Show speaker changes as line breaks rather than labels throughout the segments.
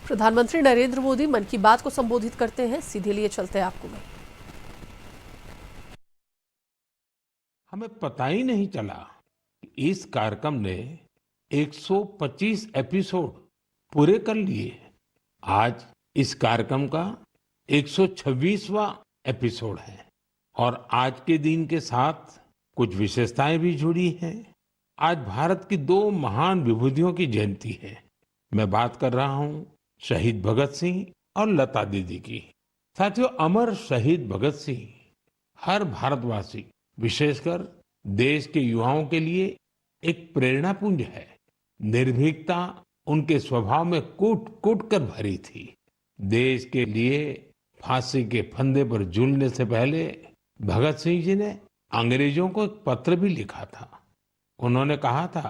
प्रधानमंत्री नरेंद्र मोदी मन की बात को संबोधित करते हैं, सीधे लिए चलते हैं आपको में।
हमें पता ही नहीं चला कि इस कार्यक्रम ने 125 एपिसोड पूरे कर लिए। आज इस कार्यक्रम का 126वां एपिसोड है और आज के दिन के साथ कुछ विशेषताएं भी जुड़ी हैं। आज भारत की दो महान विभूतियों की जयंती है। मैं बात कर रहा हूं शहीद भगत सिंह और लता दीदी की। साथियों, अमर शहीद भगत सिंह हर भारतवासी, विशेषकर देश के युवाओं के लिए एक प्रेरणा पुंज है। निर्भीकता उनके स्वभाव में कूट कूट कर भरी थी। देश के लिए फांसी के फंदे पर झूलने से पहले भगत सिंह जी ने अंग्रेजों को एक पत्र भी लिखा था। उन्होंने कहा था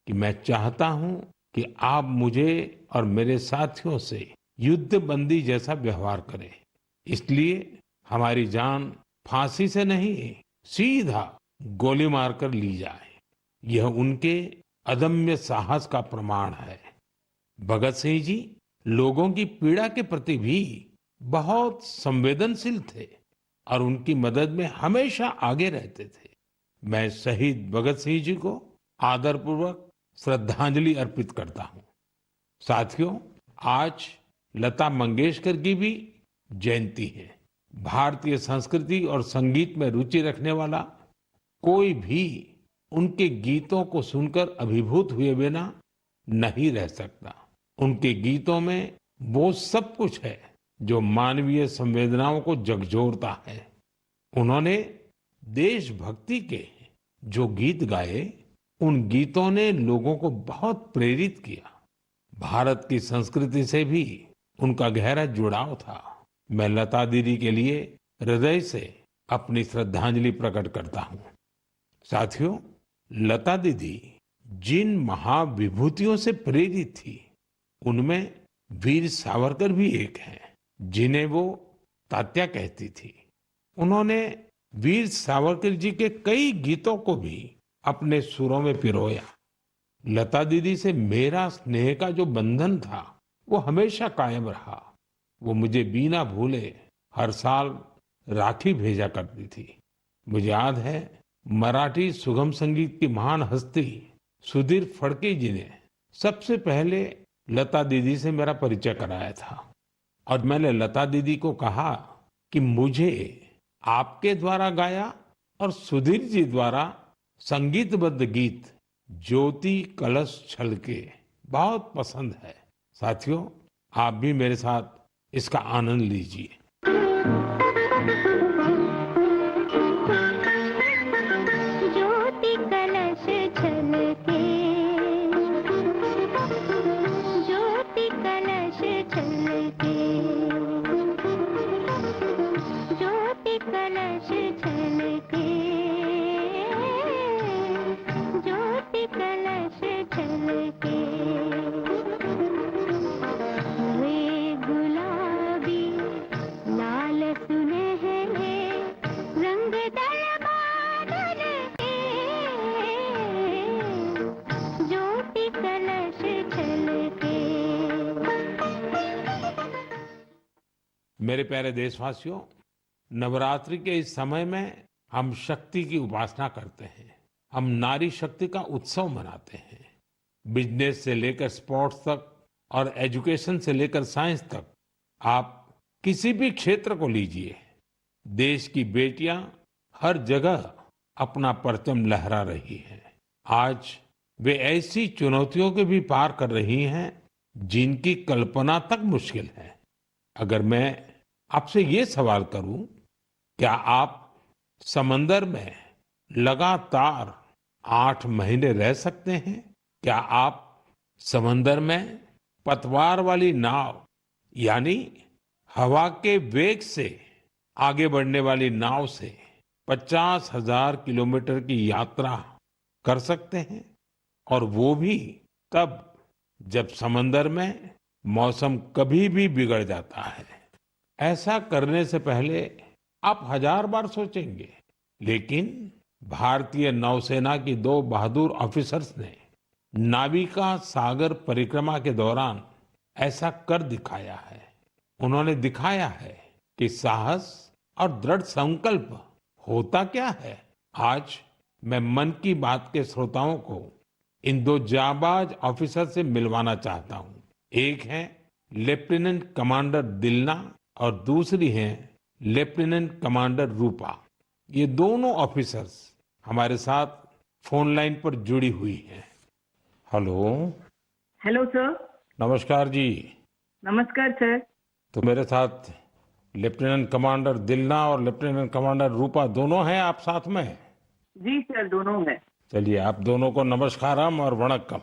कि मैं चाहता हूं कि आप मुझे और मेरे साथियों से युद्ध बंदी जैसा व्यवहार करें। इसलिए हमारी जान फांसी से नहीं, सीधा गोली मारकर ली जाए। यह उनके अदम्य साहस का प्रमाण है। भगत सिंह जी लोगों की पीड़ा के प्रति भी बहुत संवेदनशील थे और उनकी मदद में हमेशा आगे रहते थे। मैं शहीद भगत सिंह जी को आदरपूर्वक श्रद्धांजलि अर्पित करता हूं। साथियों, आज लता मंगेशकर की भी जयंती है। भारतीय संस्कृति और संगीत में रुचि रखने वाला कोई भी उनके गीतों को सुनकर अभिभूत हुए बिना नहीं रह सकता। उनके गीतों में वो सब कुछ है जो मानवीय संवेदनाओं को झकझोरता है। उन्होंने देशभक्ति के जो गीत गाए, उन गीतों ने लोगों को बहुत प्रेरित किया। भारत की संस्कृति से भी उनका गहरा जुड़ाव था। मैं लता दीदी के लिए हृदय से अपनी श्रद्धांजलि प्रकट करता हूं। साथियों, लता दीदी जिन महाविभूतियों से प्रेरित थी, उनमें वीर सावरकर भी एक हैं, जिन्हें वो तात्या कहती थी। उन्होंने वीर सावरकर जी के कई गीतों को भी अपने सुरों में पिरोया। लता दीदी से मेरा स्नेह का जो बंधन था, वो हमेशा कायम रहा। वो मुझे बिना भूले हर साल राखी भेजा करती थी। मुझे याद है, मराठी सुगम संगीत की महान हस्ती सुधीर फडके जी ने सबसे पहले लता दीदी से मेरा परिचय कराया था और मैंने लता दीदी को कहा कि मुझे आपके द्वारा गाया और सुधीर जी द्वारा संगीतबद्ध गीत ज्योति कलश छलके बहुत पसंद है। साथियों, आप भी मेरे साथ इसका आनंद लीजिए।
ज्योति कलश छलके, ज्योति कलश छलके, ज्योति कलश छलके, ज्योति कलश छलके। वे गुलाबी लाल सुनहरे रंग दरबार के, ज्योति कलश छलके।
मेरे प्यारे देशवासियों, नवरात्रि के इस समय में हम शक्ति की उपासना करते हैं। हम नारी शक्ति का उत्सव मनाते हैं। बिजनेस से लेकर स्पोर्ट्स तक और एजुकेशन से लेकर साइंस तक, आप किसी भी क्षेत्र को लीजिए, देश की बेटियां हर जगह अपना परचम लहरा रही हैं। आज वे ऐसी चुनौतियों के भी पार कर रही हैं जिनकी कल्पना तक मुश्किल है। अगर मैं आपसे ये सवाल करूं, क्या आप समंदर में लगातार 8 महीने रह सकते हैं? क्या आप समंदर में पतवार वाली नाव, यानी हवा के वेग से आगे बढ़ने वाली नाव से 50,000 किलोमीटर की यात्रा कर सकते हैं? और वो भी तब जब समंदर में मौसम कभी भी बिगड़ जाता है। ऐसा करने से पहले आप 1000 बार सोचेंगे, लेकिन भारतीय नौसेना की 2 बहादुर ऑफिसर्स ने नाविका सागर परिक्रमा के दौरान ऐसा कर दिखाया है। उन्होंने दिखाया है कि साहस और दृढ़ संकल्प होता क्या है। आज मैं मन की बात के श्रोताओं को इन दो जाबाज ऑफिसर से मिलवाना चाहता हूं। एक है लेफ्टिनेंट कमांडर दिलना और दूसरी है लेफ्टिनेंट कमांडर रूपा। ये दोनों ऑफिसर्स हमारे साथ फोन लाइन पर जुड़ी हुई हैं। हेलो।
Hello sir.
नमस्कार जी।
नमस्कार सर।
तो मेरे साथ लेफ्टिनेंट कमांडर दिलना और लेफ्टिनेंट कमांडर रूपा दोनों हैं आप साथ में।
जी सर, दोनों है।
चलिए आप दोनों को नमस्कारम और वणक्कम।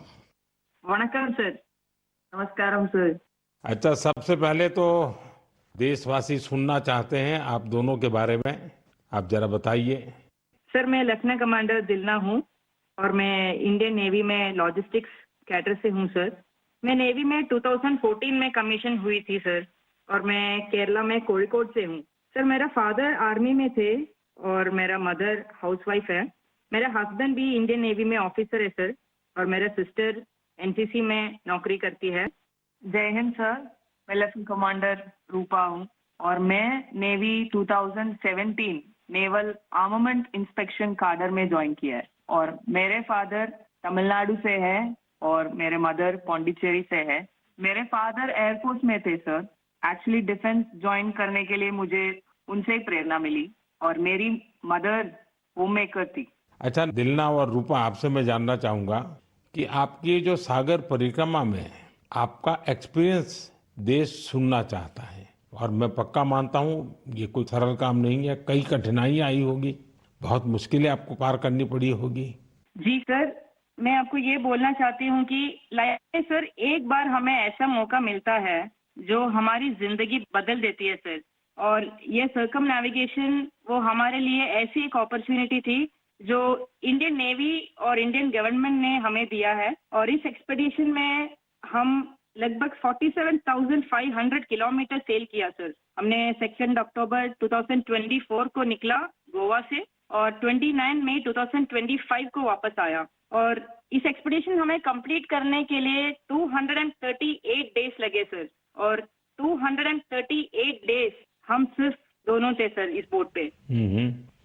वणक्कम सर। नमस्कारम सर।
अच्छा, सबसे पहले तो देशवासी सुनना चाहते हैं आप दोनों के बारे में, आप जरा बताइए।
सर, मैं लेफ्टिनेंट कमांडर दिलना हूँ और मैं इंडियन नेवी में लॉजिस्टिक्स कैडर से हूँ सर। मैं नेवी में 2014 में कमीशन हुई थी सर और मैं केरला में कोझिकोड से हूँ। सर, मेरा फादर आर्मी में थे और मेरा मदर हाउसवाइफ है। मेरा हस्बैंड भी इंडियन नेवी में ऑफिसर है सर और मेरा सिस्टर एनसीसी में नौकरी करती है। जय हिंद सर, मैं लेफ्टिनेंट कमांडर रूपा हूँ और मैं navy 2017 naval armament inspection cadre में ज्वाइन किया है और मेरे फादर तमिलनाडु से है और मेरे मदर पौंडीचेरी से है। मेरे फादर एयरफोर्स में थे सर। एक्चुअली डिफेंस ज्वाइन करने के लिए मुझे उनसे ही प्रेरणा मिली और मेरी मदर होम मेकर थी।
अच्छा दिलना और रूपा, आपसे मैं जानना चाहूंगा कि आपकी जो सागर परिक्रमा में आपका एक्सपीरियंस देश सुनना चाहता है और मैं पक्का मानता हूँ ये कोई सरल काम नहीं है, कई कठिनाइयां आई होगी, बहुत मुश्किलें आपको पार करनी पड़ी होगी।
जी सर, मैं आपको ये बोलना चाहती हूँ कि लाइफ में सर एक बार हमें ऐसा मौका मिलता है जो हमारी जिंदगी बदल देती है सर। और ये सर्कम नेविगेशन वो हमारे लिए ऐसी एक अपॉर्चुनिटी थी जो इंडियन नेवी और इंडियन गवर्नमेंट ने हमें दिया है। और इस एक्सपेडिशन में हम लगभग 47,500 किलोमीटर सेल किया सर। हमने 2 अक्टूबर 2024 को निकला गोवा से और 29 मई 2025 को वापस आया। और इस एक्सपेडिशन हमें कंप्लीट करने के लिए 238 डेज लगे सर और 238 डेज हम सिर्फ दोनों थे सर इस बोट पे।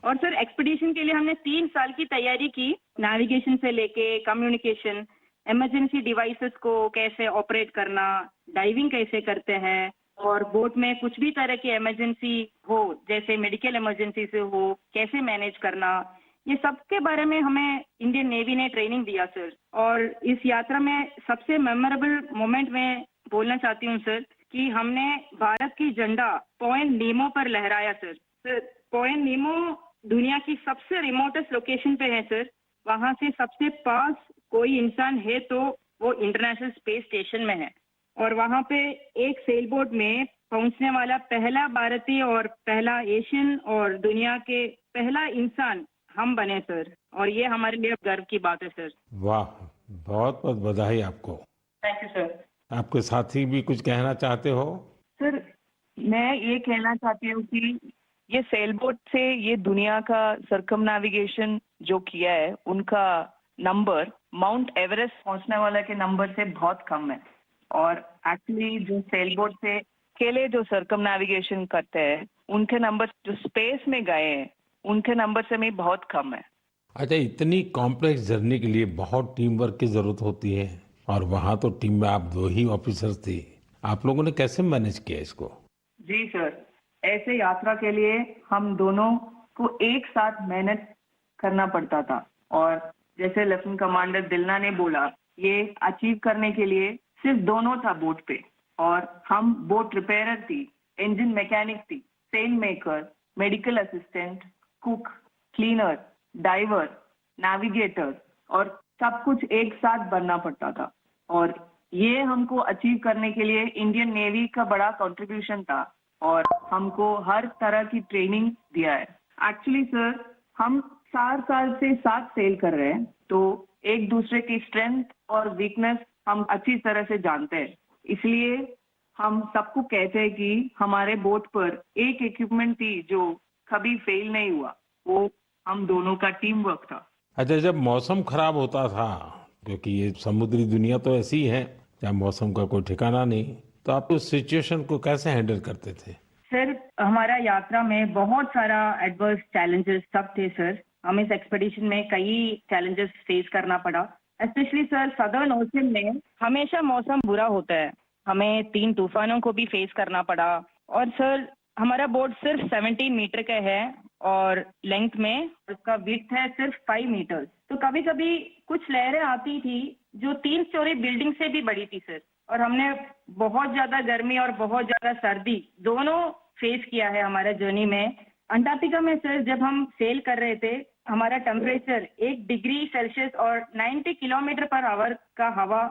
और सर एक्सपेडिशन के लिए हमने 3 साल की तैयारी की, नेविगेशन से लेके कम्युनिकेशन, इमरजेंसी डिवाइसेस को कैसे ऑपरेट करना, डाइविंग कैसे करते हैं और बोट में कुछ भी तरह की इमरजेंसी हो जैसे मेडिकल इमरजेंसी से हो कैसे मैनेज करना, ये सब के बारे में हमें इंडियन नेवी ने ट्रेनिंग दिया सर। और इस यात्रा में सबसे मेमोरेबल मोमेंट में बोलना चाहती हूँ सर कि हमने भारत की झंडा पॉइंट नीमो पर लहराया सर। सर पॉइंट नीमो दुनिया की सबसे रिमोटेस्ट लोकेशन पे है सर। वहाँ से सबसे पास कोई इंसान है तो वो इंटरनेशनल स्पेस स्टेशन में है और वहाँ पे एक सेल बोट में पहुँचने वाला पहला भारतीय और पहला एशियन और दुनिया के पहला इंसान हम बने सर। और ये हमारे लिए गर्व की बात है सर।
वाह, बहुत बहुत बधाई आपको।
Thank you sir.
आपके साथी भी कुछ कहना चाहते हो?
सर मैं ये कहना चाहती हूँ कि ये सेल बोट से ये दुनिया का सर्कम नेविगेशन जो किया है उनका नंबर माउंट एवरेस्ट पहुंचने वाला के नंबर से बहुत कम है। और एक्चुअली जो सेल बोट से अकेले जो सर्कम नेविगेशन करते हैं उनके नंबर जो स्पेस में गए हैं उनके नंबर से भी बहुत कम है।
अच्छा, इतनी कॉम्प्लेक्स जर्नी के लिए बहुत टीम वर्क की जरूरत होती है और वहाँ तो टीम में आप 2 ही ऑफिसर्स थे, आप लोगों ने कैसे मैनेज किया इसको?
जी सर, ऐसे यात्रा के लिए हम दोनों को एक साथ मेहनत करना पड़ता था और जैसे लेफ्टिनेंट कमांडर दिलना ने बोला ये अचीव करने के लिए सिर्फ दोनों था बोट पे और हम बोट रिपेयरर थी, इंजन मैकेनिक थी, sail maker, medical assistant, cook, cleaner, diver, navigator और सब कुछ एक साथ बनना पड़ता था। और ये हमको अचीव करने के लिए इंडियन नेवी का बड़ा कंट्रीब्यूशन था और हमको हर तरह की ट्रेनिंग दिया है। एक्चुअली सर हम 4 साल से साथ सेल कर रहे हैं तो एक दूसरे की स्ट्रेंथ और वीकनेस हम अच्छी तरह से जानते हैं। इसलिए हम सबको कहते हैं कि हमारे बोट पर एक इक्विपमेंट थी जो कभी फेल नहीं हुआ, वो हम दोनों का टीम वर्क था।
अच्छा, जब मौसम खराब होता था, क्योंकि ये समुद्री दुनिया तो ऐसी है जहाँ मौसम का कोई ठिकाना नहीं, तो आप उस सिचुएशन को कैसे हैंडल करते थे?
सर हमारा यात्रा में बहुत सारा एडवर्स चैलेंजेस सब थे सर। हमें इस एक्सपेडिशन में कई चैलेंजेस फेस करना पड़ा। स्पेशली सर सदर्न ओशन में हमेशा मौसम बुरा होता है। हमें 3 तूफानों को भी फेस करना पड़ा। और सर हमारा बोट सिर्फ 17 मीटर का है और लेंथ में उसका विड्थ है सिर्फ 5 मीटर। तो कभी कभी कुछ लहरें आती थी जो 3 स्टोरी बिल्डिंग से भी बड़ी थी सर। और हमने बहुत ज्यादा गर्मी और बहुत ज्यादा सर्दी दोनों फेस किया है हमारे जर्नी में। अंटार्कटिका में सर जब हम सेल कर रहे थे हमारा टेम्परेचर 1 डिग्री सेल्सियस और 90 किलोमीटर पर आवर का हवा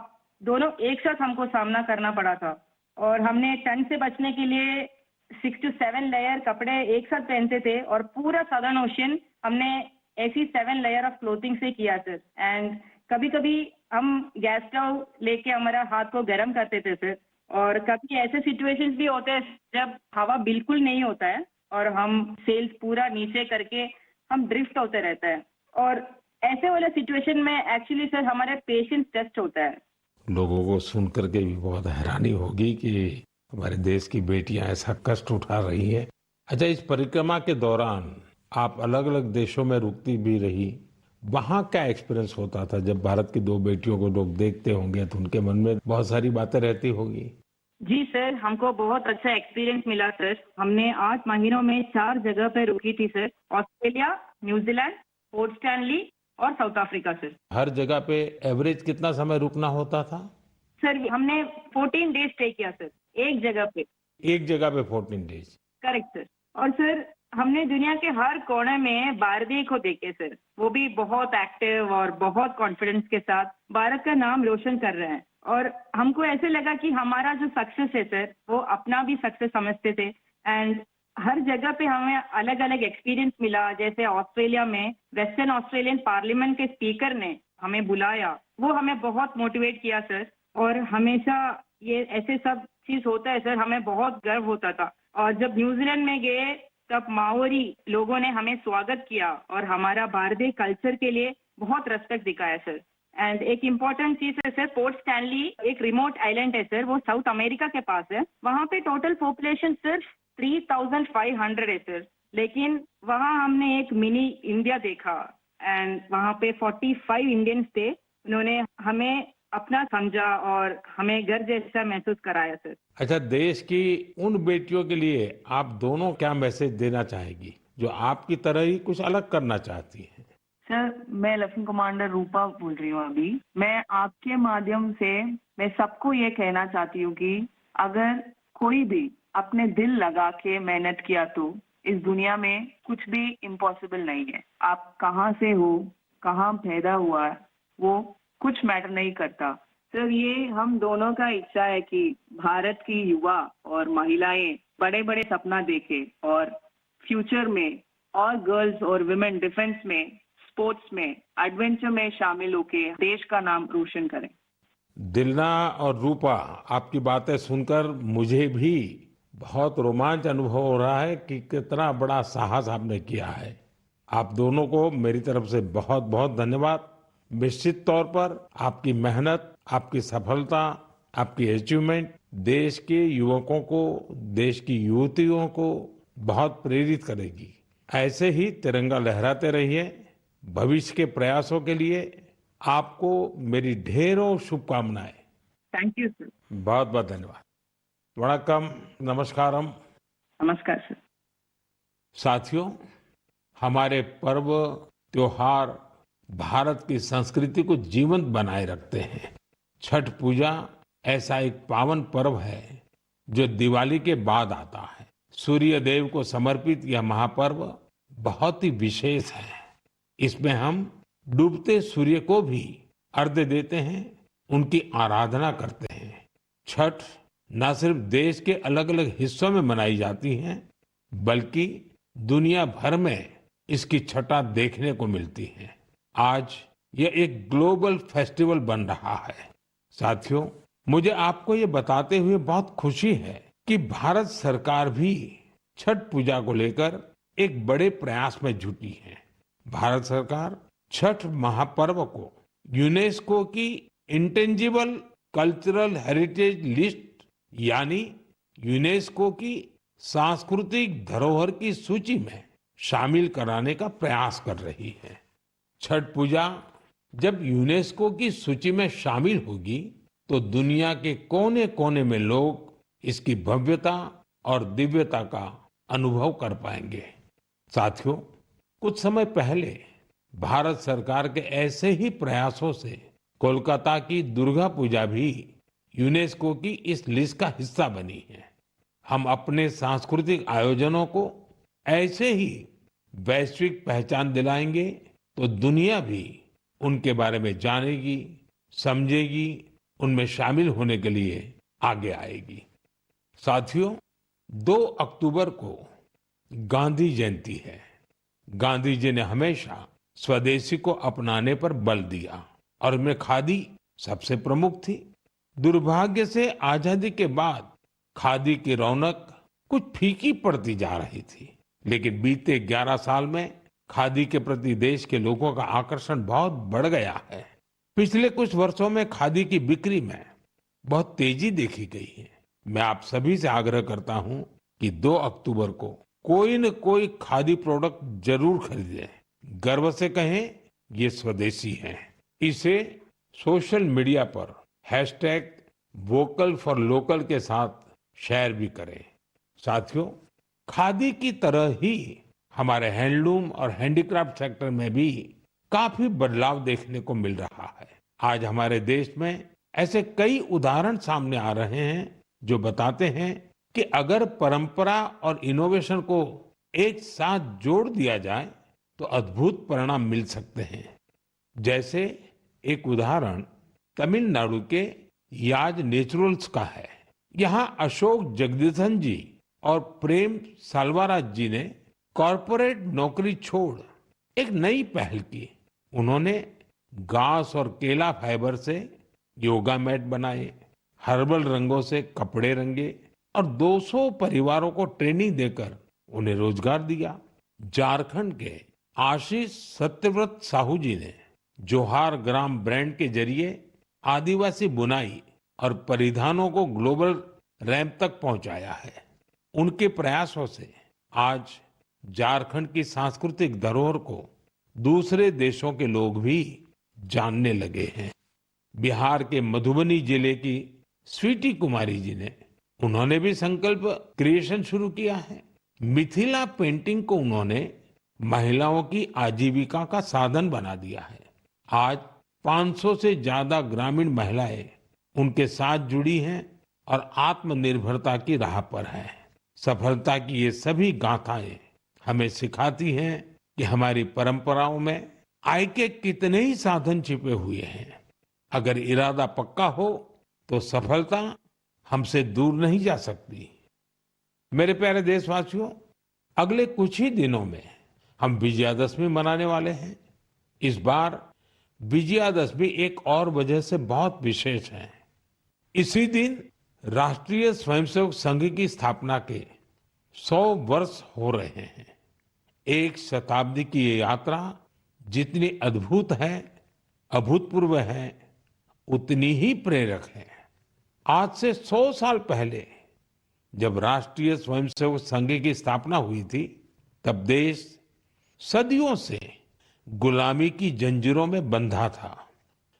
दोनों एक साथ हमको सामना करना पड़ा था। और हमने ठंड से बचने के लिए 6 to 7 लेयर कपड़े एक साथ पहनते थे और पूरा सदर्न ओशन हमने ऐसी 7 लेयर ऑफ क्लोथिंग से किया सर। एंड कभी कभी हम गैस स्टोव लेके हमारा हाथ को गर्म करते थे सर। और कभी ऐसे सिचुएशंस भी होते हैं जब हवा बिल्कुल नहीं होता है और हम सेल्स पूरा नीचे करके हम ड्रिफ्ट होते रहता है। और ऐसे वाले सिचुएशन में एक्चुअली सर हमारे पेशेंस टेस्ट होता है।
लोगों को सुन करके भी बहुत हैरानी होगी कि हमारे देश की बेटियां ऐसा कष्ट उठा रही हैं। अच्छा, इस परिक्रमा के दौरान आप अलग अलग देशों में रुकती भी रही, वहाँ क्या एक्सपीरियंस होता था? जब भारत की 2 बेटियों को लोग देखते होंगे तो उनके मन में बहुत सारी बातें रहती होगी।
जी सर हमको बहुत अच्छा एक्सपीरियंस मिला सर। हमने 8 महीनों में 4 जगह पे रुकी थी sir. Australia, New Zealand, port Stanley और साउथ अफ्रीका सर।
हर जगह पे एवरेज कितना समय रुकना होता था?
सर हमने 14 डेज स्टे किया सर एक जगह पे।
एक जगह पे 14 डेज।
Correct sir. और सर हमने दुनिया के हर कोने में भारतीय को देखे सर। वो भी बहुत एक्टिव और बहुत कॉन्फिडेंस के साथ भारत का नाम रोशन कर रहे हैं। और हमको ऐसे लगा कि हमारा जो सक्सेस है सर वो अपना भी सक्सेस समझते थे। एंड हर जगह पे हमें अलग अलग एक्सपीरियंस मिला। जैसे ऑस्ट्रेलिया में वेस्टर्न ऑस्ट्रेलियन पार्लियामेंट के स्पीकर ने हमें बुलाया, वो हमें बहुत मोटिवेट किया सर। और हमेशा ये ऐसे सब चीज होता है सर, हमें बहुत गर्व होता था। और जब न्यूजीलैंड में गए तब माओरी लोगों ने हमें स्वागत किया और हमारा भारतीय कल्चर के लिए बहुत रेस्पेक्ट दिखाया सर। एंड एक इम्पॉर्टेंट चीज है सर, पोर्ट स्टैनली एक रिमोट आइलैंड है सर, वो साउथ अमेरिका के पास है। वहाँ पे टोटल पॉपुलेशन सिर्फ 3500 है सर। लेकिन वहाँ हमने एक मिनी इंडिया देखा एंड वहाँ पे 45 इंडियंस थे। उन्होंने हमें अपना समझा और हमें घर जैसा महसूस कराया सर।
अच्छा, देश की उन बेटियों के लिए आप दोनों क्या मैसेज देना चाहेगी जो आपकी तरह ही कुछ अलग करना चाहती हैं?
सर मैं लेफ्टिनेंट कमांडर रूपा बोल रही हूँ अभी। मैं आपके माध्यम से मैं सबको ये कहना चाहती हूँ कि अगर कोई भी अपने दिल लगा के मेहनत किया तो इस दुनिया में कुछ भी इम्पॉसिबल नहीं है। आप कहाँ से हो, कहाँ पैदा हुआ, वो कुछ मैटर नहीं करता। सर ये हम दोनों का इच्छा है कि भारत की युवा और महिलाएं बड़े बड़े सपना देखें और फ्यूचर में और गर्ल्स और विमेन डिफेंस में, स्पोर्ट्स में, एडवेंचर में शामिल होकर देश का नाम रोशन करें।
दिलना और रूपा, आपकी बातें सुनकर मुझे भी बहुत रोमांच अनुभव हो रहा है कि कितना बड़ा साहस आपने किया है। आप दोनों को मेरी तरफ से बहुत बहुत धन्यवाद। निश्चित तौर पर आपकी मेहनत, आपकी सफलता, आपकी अचीवमेंट देश के युवकों को, देश की युवतियों को बहुत प्रेरित करेगी। ऐसे ही तिरंगा लहराते रहिए। भविष्य के प्रयासों के लिए आपको मेरी ढेरों शुभकामनाएं।
Thank you sir.
बहुत बहुत धन्यवाद। वणक्कम, नमस्कारम।
नमस्कार सर।
साथियों, हमारे पर्व त्योहार भारत की संस्कृति को जीवंत बनाए रखते हैं। छठ पूजा ऐसा एक पावन पर्व है जो दिवाली के बाद आता है। सूर्य देव को समर्पित यह महापर्व बहुत ही विशेष है। इसमें हम डूबते सूर्य को भी अर्घ्य देते हैं, उनकी आराधना करते हैं। छठ न सिर्फ देश के अलग अलग हिस्सों में मनाई जाती है, बल्कि दुनिया भर में इसकी छठा देखने को मिलती है। आज यह एक ग्लोबल फेस्टिवल बन रहा है। साथियों, मुझे आपको ये बताते हुए बहुत खुशी है कि भारत सरकार भी छठ पूजा को लेकर एक बड़े प्रयास में जुटी है। भारत सरकार छठ महापर्व को यूनेस्को की इंटेंजिबल कल्चरल हेरिटेज लिस्ट यानी यूनेस्को की सांस्कृतिक धरोहर की सूची में शामिल कराने का प्रयास कर रही है। छठ पूजा जब यूनेस्को की सूची में शामिल होगी तो दुनिया के कोने कोने में लोग इसकी भव्यता और दिव्यता का अनुभव कर पाएंगे। साथियों, कुछ समय पहले भारत सरकार के ऐसे ही प्रयासों से कोलकाता की दुर्गा पूजा भी यूनेस्को की इस लिस्ट का हिस्सा बनी है। हम अपने सांस्कृतिक आयोजनों को ऐसे ही वैश्विक पहचान दिलाएंगे तो दुनिया भी उनके बारे में जानेगी, समझेगी, उनमें शामिल होने के लिए आगे आएगी। साथियों, 2 अक्टूबर को गांधी जयंती है। गांधी जी ने हमेशा स्वदेशी को अपनाने पर बल दिया और इनमें खादी सबसे प्रमुख थी। दुर्भाग्य से आजादी के बाद खादी की रौनक कुछ फीकी पड़ती जा रही थी, लेकिन बीते 11 साल में खादी के प्रति देश के लोगों का आकर्षण बहुत बढ़ गया है। पिछले कुछ वर्षों में खादी की बिक्री में बहुत तेजी देखी गई है। मैं आप सभी से आग्रह करता हूं कि 2 अक्टूबर को कोई न कोई खादी प्रोडक्ट जरूर खरीदें। गर्व से कहें ये स्वदेशी है। इसे सोशल मीडिया पर #वोकल फॉर लोकल के साथ शेयर भी करें। साथियों, खादी की तरह ही हमारे हैंडलूम और हैंडीक्राफ्ट सेक्टर में भी काफी बदलाव देखने को मिल रहा है। आज हमारे देश में ऐसे कई उदाहरण सामने आ रहे हैं जो बताते हैं कि अगर परंपरा और इनोवेशन को एक साथ जोड़ दिया जाए तो अद्भुत परिणाम मिल सकते हैं। जैसे एक उदाहरण तमिलनाडु के याज नेचुरल्स का है। यहाँ अशोक जगदीशन जी और प्रेम साल्वाराज जी ने कॉरपोरेट नौकरी छोड़ एक नई पहल की। उन्होंने घास और केला फाइबर से योगा मैट बनाए, हर्बल रंगों से कपड़े रंगे और 200 परिवारों को ट्रेनिंग देकर उन्हें रोजगार दिया। झारखंड के आशीष सत्यव्रत साहू जी ने जोहार ग्राम ब्रांड के जरिए आदिवासी बुनाई और परिधानों को ग्लोबल रैंप तक पहुंचाया है। उनके प्रयासों से आज झारखंड की सांस्कृतिक धरोहर को दूसरे देशों के लोग भी जानने लगे हैं। बिहार के मधुबनी जिले की स्वीटी कुमारी जी ने उन्होंने भी संकल्प क्रिएशन शुरू किया है। मिथिला पेंटिंग को उन्होंने महिलाओं की आजीविका का साधन बना दिया है। आज 500 से ज्यादा ग्रामीण महिलाएं उनके साथ जुड़ी हैं और आत्मनिर्भरता की राह पर हैं। सफलता की ये सभी गाथाएं हमें सिखाती हैं कि हमारी परंपराओं में आय के कितने ही साधन छिपे हुए हैं। अगर इरादा पक्का हो तो सफलता हमसे दूर नहीं जा सकती। मेरे प्यारे देशवासियों, अगले कुछ ही दिनों में हम विजयादशमी मनाने वाले हैं। इस बार विजयादशमी एक और वजह से बहुत विशेष है। इसी दिन राष्ट्रीय स्वयंसेवक संघ की स्थापना के 100 वर्ष हो रहे हैं। एक शताब्दी की ये यात्रा जितनी अद्भुत है, अभूतपूर्व है, उतनी ही प्रेरक है। आज से 100 साल पहले जब राष्ट्रीय स्वयंसेवक संघ की स्थापना हुई थी, तब देश सदियों से गुलामी की जंजीरों में बंधा था।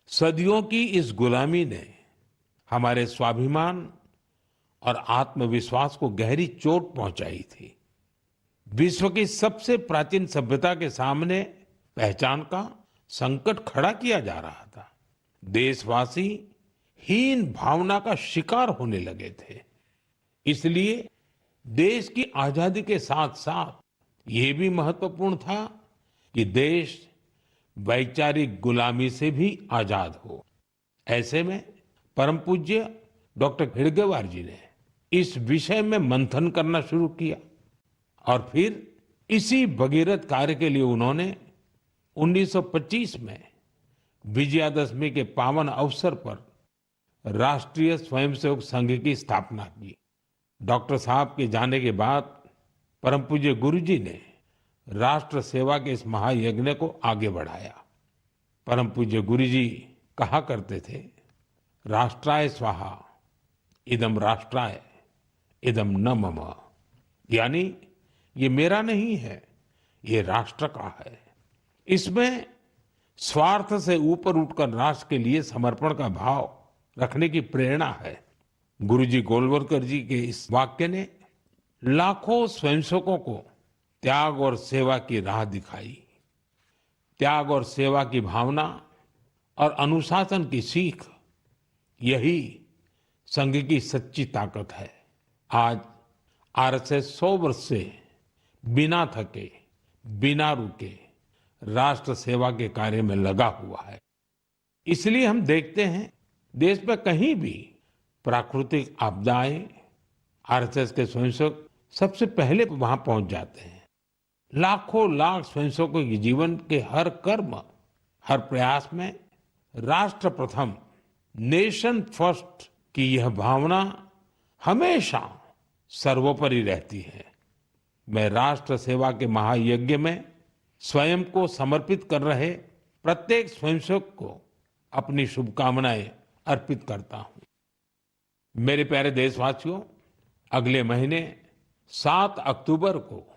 सदियों की इस गुलामी ने हमारे स्वाभिमान और आत्मविश्वास को गहरी चोट पहुंचाई थी। विश्व की सबसे प्राचीन सभ्यता के सामने पहचान का संकट खड़ा किया जा रहा था। देशवासी हीन भावना का शिकार होने लगे थे। इसलिए देश की आजादी के साथ साथ ये भी महत्वपूर्ण था कि देश वैचारिक गुलामी से भी आजाद हो। ऐसे में परम पूज्य डॉक्टर हेडगेवार जी ने इस विषय में मंथन करना शुरू किया और फिर इसी भगीरथ कार्य के लिए उन्होंने 1925 में विजयादशमी के पावन अवसर पर राष्ट्रीय स्वयंसेवक संघ की स्थापना की। डॉक्टर साहब के जाने के बाद परम पूज्य गुरु जी ने राष्ट्र सेवा के इस महायज्ञ को आगे बढ़ाया। परम पूज्य गुरु जी कहा करते थे, राष्ट्राय स्वाहा इदम राष्ट्राय इदम न मम, यानी ये मेरा नहीं है, ये राष्ट्र का है। इसमें स्वार्थ से ऊपर उठकर राष्ट्र के लिए समर्पण का भाव रखने की प्रेरणा है। गुरुजी गोलवलकर जी के इस वाक्य ने लाखों स्वयंसेवकों को त्याग और सेवा की राह दिखाई। त्याग और सेवा की भावना और अनुशासन की सीख, यही संघ की सच्ची ताकत है। आज आरएसएस 100 वर्ष से बिना थके, बिना रुके राष्ट्र सेवा के कार्य में लगा हुआ है। इसलिए हम देखते हैं देश में कहीं भी प्राकृतिक आपदाएं, आरएसएस के स्वयंसेवक सबसे पहले वहां पहुंच जाते हैं। लाखों लाख स्वयंसेवकों के जीवन के हर कर्म, हर प्रयास में राष्ट्र प्रथम, नेशन फर्स्ट की यह भावना हमेशा सर्वोपरि रहती है। मैं राष्ट्र सेवा के महायज्ञ में स्वयं को समर्पित कर रहे प्रत्येक स्वयंसेवक को अपनी शुभकामनाएं अर्पित करता हूं। मेरे प्यारे देशवासियों, अगले महीने 7 अक्टूबर को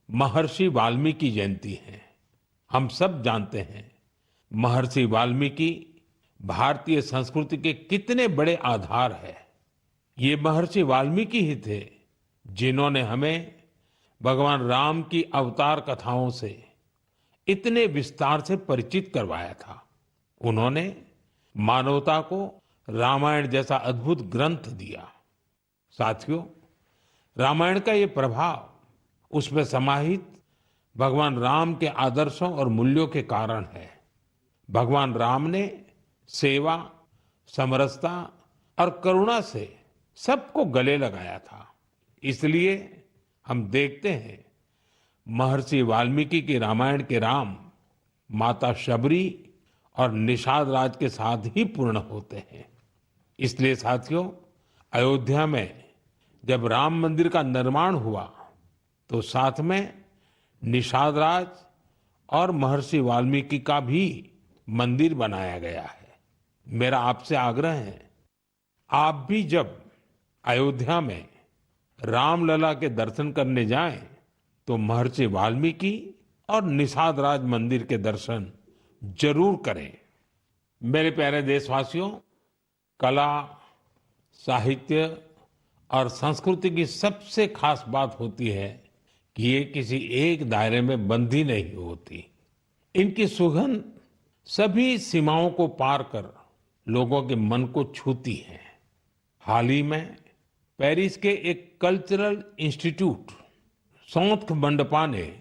महर्षि वाल्मीकि जयंती है। हम सब जानते हैं महर्षि वाल्मीकि भारतीय संस्कृति के कितने बड़े आधार है। ये महर्षि वाल्मीकि ही थे जिन्होंने हमें भगवान राम की अवतार कथाओं से इतने विस्तार से परिचित करवाया था। उन्होंने मानवता को रामायण जैसा अद्भुत ग्रंथ दिया। साथियों, रामायण का ये प्रभाव उसमें समाहित भगवान राम के आदर्शों और मूल्यों के कारण है। भगवान राम ने सेवा, समरसता और करुणा से सबको गले लगाया था। इसलिए हम देखते हैं महर्षि वाल्मीकि के रामायण के राम माता शबरी और निषाद राज के साथ ही पूर्ण होते हैं। इसलिए साथियों, अयोध्या में जब राम मंदिर का निर्माण हुआ तो साथ में निषाद राज और महर्षि वाल्मीकि का भी मंदिर बनाया गया है। मेरा आपसे आग्रह है, आप भी जब अयोध्या में रामलला के दर्शन करने जाएं तो महर्षि वाल्मीकि और निषाद राज मंदिर के दर्शन जरूर करें। मेरे प्यारे देशवासियों, कला, साहित्य और संस्कृति की सबसे खास बात होती है कि ये किसी एक दायरे में बंधी नहीं होती। इनकी सुगंध सभी सीमाओं को पार कर लोगों के मन को छूती है। हाल ही में पेरिस के एक कल्चरल इंस्टीट्यूट सौंथ मंडपा ने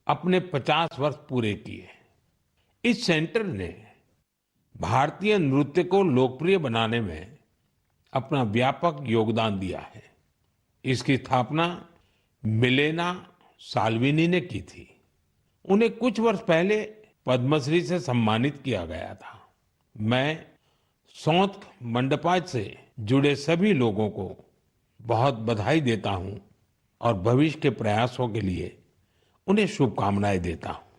अपने 50 वर्ष पूरे किए। इस सेंटर ने भारतीय नृत्य को लोकप्रिय बनाने में अपना व्यापक योगदान दिया है। इसकी स्थापना मिलेना साल्विनी ने की थी। उन्हें कुछ वर्ष पहले पद्मश्री से सम्मानित किया गया था। मैं सौंथ मंडपा से जुड़े सभी लोगों को बहुत बधाई देता हूं और भविष्य के प्रयासों के लिए उन्हें शुभकामनाएं देता हूं।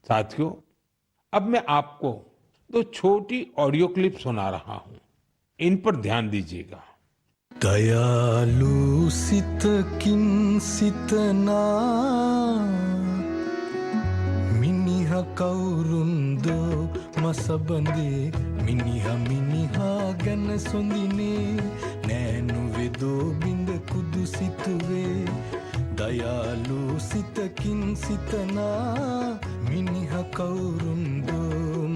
साथियों, अब मैं आपको 2 छोटी ऑडियो क्लिप सुना रहा हूं। इन पर ध्यान दीजिएगा।
दयालु सित किन सितना मिनिहा कौरुंदो मसबंदे मिनिहा मिनिहा गन सुंदिने नैनु वेदो बिंद कुदु सितुवे दयालु सित किन सितना मिनिहा कौरुंदो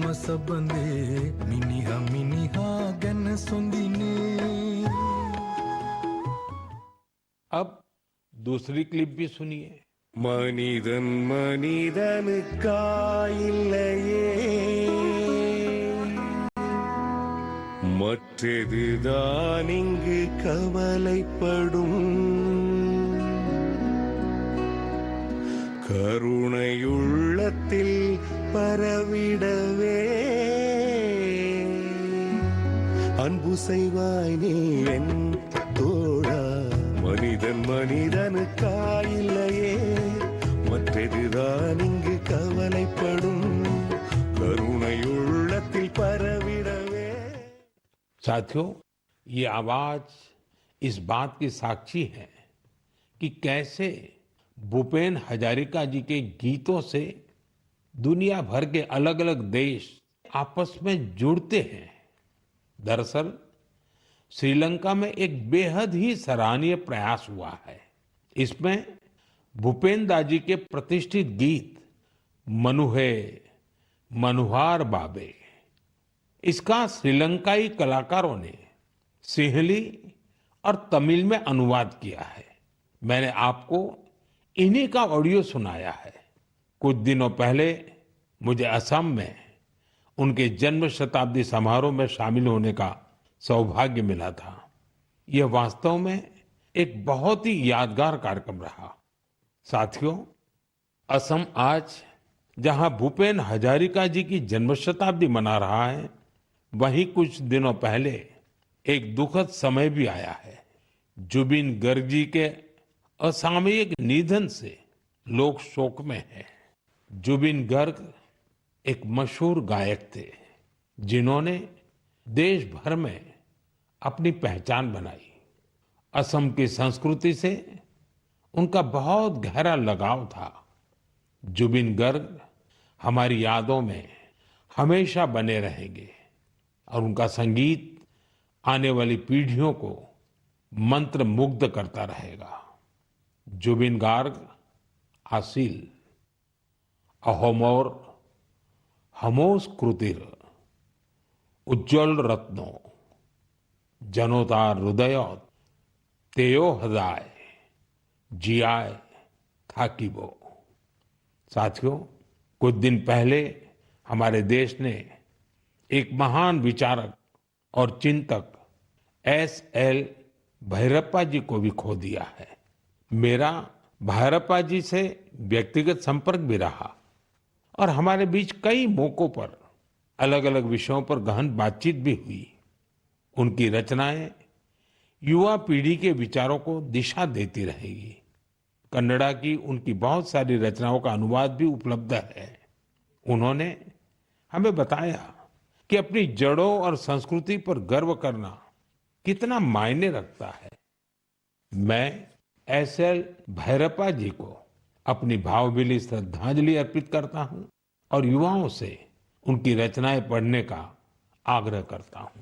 मसबंदे मिनिहा मिनिहा गन सुंदिने।
अब दूसरी क्लिप भी सुनिए।
மனிதன் மனிதனுக்காயில்லையே மற்றதுதான் இங்கு கவலைப்படும் கருணையுள்ளத்தில் பரவிடவே அன்பு செய்வாய் நீ என் தோழா மனிதன் மனிதனுக்காயில்லையே மற்றதுதான் இங்கு கவலைப்படும் கருணையுள்ளத்தில் பரவிடவே।
साथियों, ये आवाज इस बात की साक्षी है कि कैसे भूपेन हजारिका जी के गीतों से दुनिया भर के अलग अलग देश आपस में जुड़ते हैं। दरअसल श्रीलंका में एक बेहद ही सराहनीय प्रयास हुआ है। इसमें भूपेन दा जी के प्रतिष्ठित गीत मनुहे मनुहार बाबे, इसका श्रीलंकाई कलाकारों ने सिंहली और तमिल में अनुवाद किया है। मैंने आपको इन्हीं का ऑडियो सुनाया है। कुछ दिनों पहले मुझे असम में उनके जन्म शताब्दी समारोह में शामिल होने का सौभाग्य मिला था। यह वास्तव में एक बहुत ही यादगार कार्यक्रम रहा। साथियों, असम आज जहां भूपेन हजारिका जी की जन्म शताब्दी मना रहा है, वहीं कुछ दिनों पहले एक दुखद समय भी आया है। जुबिन गर्ग जी के असामयिक निधन से लोग शोक में हैं। जुबिन गर्ग एक मशहूर गायक थे, जिन्होंने देश भर में अपनी पहचान बनाई। असम की संस्कृति से उनका बहुत गहरा लगाव था। जुबिन गर्ग हमारी यादों में हमेशा बने रहेंगे और उनका संगीत आने वाली पीढ़ियों को मंत्र मुग्ध करता रहेगा। जुबिन गार्ग आसिल अहोमोर हमोस कृतिर उज्ज्वल रत्नो जनोतार हृदय तेयो हृदय जियाय थाकिबो। साथियों, कुछ दिन पहले हमारे देश ने एक महान विचारक और चिंतक एस.एल. भैरप्पा जी को भी खो दिया है। मेरा भैरप्पा जी से व्यक्तिगत संपर्क भी रहा और हमारे बीच कई मौकों पर अलग अलग विषयों पर गहन बातचीत भी हुई। उनकी रचनाएं युवा पीढ़ी के विचारों को दिशा देती रहेगी। कन्नड़ा की उनकी बहुत सारी रचनाओं का अनुवाद भी उपलब्ध है। उन्होंने हमें बताया कि अपनी जड़ों और संस्कृति पर गर्व करना कितना मायने रखता है। मैं एस.एल. भैरप्पा जी को अपनी भावभीनी श्रद्धांजलि अर्पित करता हूं और युवाओं से उनकी रचनाएं पढ़ने का आग्रह करता हूं।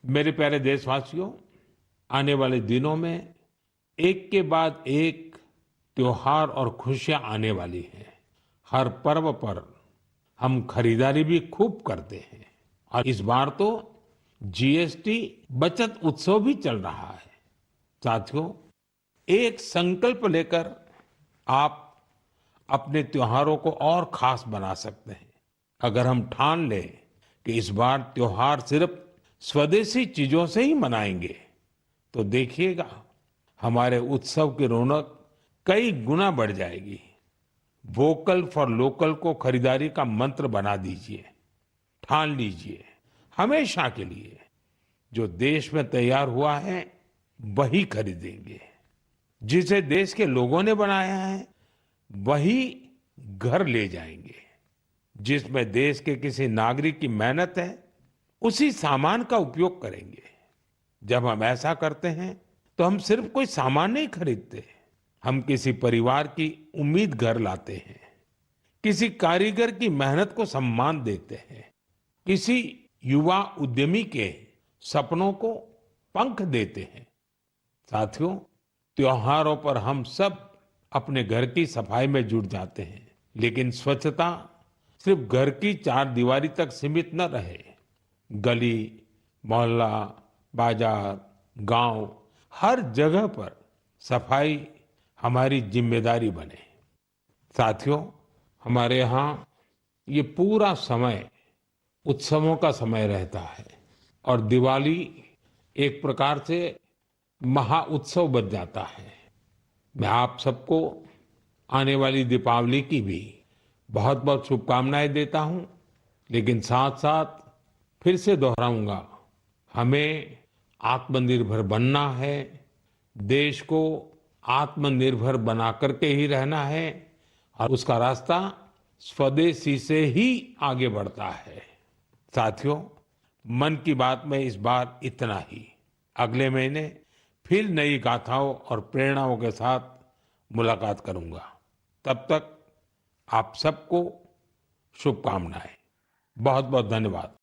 मेरे प्यारे देशवासियों, आने वाले दिनों में एक के बाद एक त्योहार और खुशियां आने वाली हैं। हर पर्व पर हम खरीदारी भी खूब करते हैं और इस बार तो जीएसटी बचत उत्सव भी चल रहा है। साथियों, एक संकल्प लेकर आप अपने त्योहारों को और खास बना सकते हैं। अगर हम ठान लें कि इस बार त्योहार सिर्फ स्वदेशी चीजों से ही मनाएंगे, तो देखिएगा हमारे उत्सव की रौनक कई गुना बढ़ जाएगी। वोकल फॉर लोकल को खरीदारी का मंत्र बना दीजिए। ठान लीजिए हमेशा के लिए जो देश में तैयार हुआ है वही खरीदेंगे। जिसे देश के लोगों ने बनाया है वही घर ले जाएंगे। जिसमें देश के किसी नागरिक की मेहनत है उसी सामान का उपयोग करेंगे। जब हम ऐसा करते हैं तो हम सिर्फ कोई सामान नहीं खरीदते, हम किसी परिवार की उम्मीद घर लाते हैं, किसी कारीगर की मेहनत को सम्मान देते हैं, किसी युवा उद्यमी के सपनों को पंख देते हैं। साथियों, त्योहारों पर हम सब अपने घर की सफाई में जुट जाते हैं, लेकिन स्वच्छता सिर्फ घर की चार दीवारी तक सीमित न रहे। गली, मोहल्ला, बाजार, गांव, हर जगह पर सफाई हमारी जिम्मेदारी बने। साथियों, हमारे यहाँ ये पूरा समय उत्सवों का समय रहता है और दिवाली एक प्रकार से महा उत्सव बन जाता है। मैं आप सबको आने वाली दीपावली की भी बहुत बहुत शुभकामनाएं देता हूं, लेकिन साथ साथ फिर से दोहराऊंगा, हमें आत्मनिर्भर बनना है, देश को आत्मनिर्भर बना करके ही रहना है और उसका रास्ता स्वदेशी से ही आगे बढ़ता है। साथियों, मन की बात में इस बार इतना ही। अगले महीने फिर नई गाथाओं और प्रेरणाओं के साथ मुलाकात करूंगा। तब तक आप सबको शुभकामनाएं। बहुत बहुत धन्यवाद।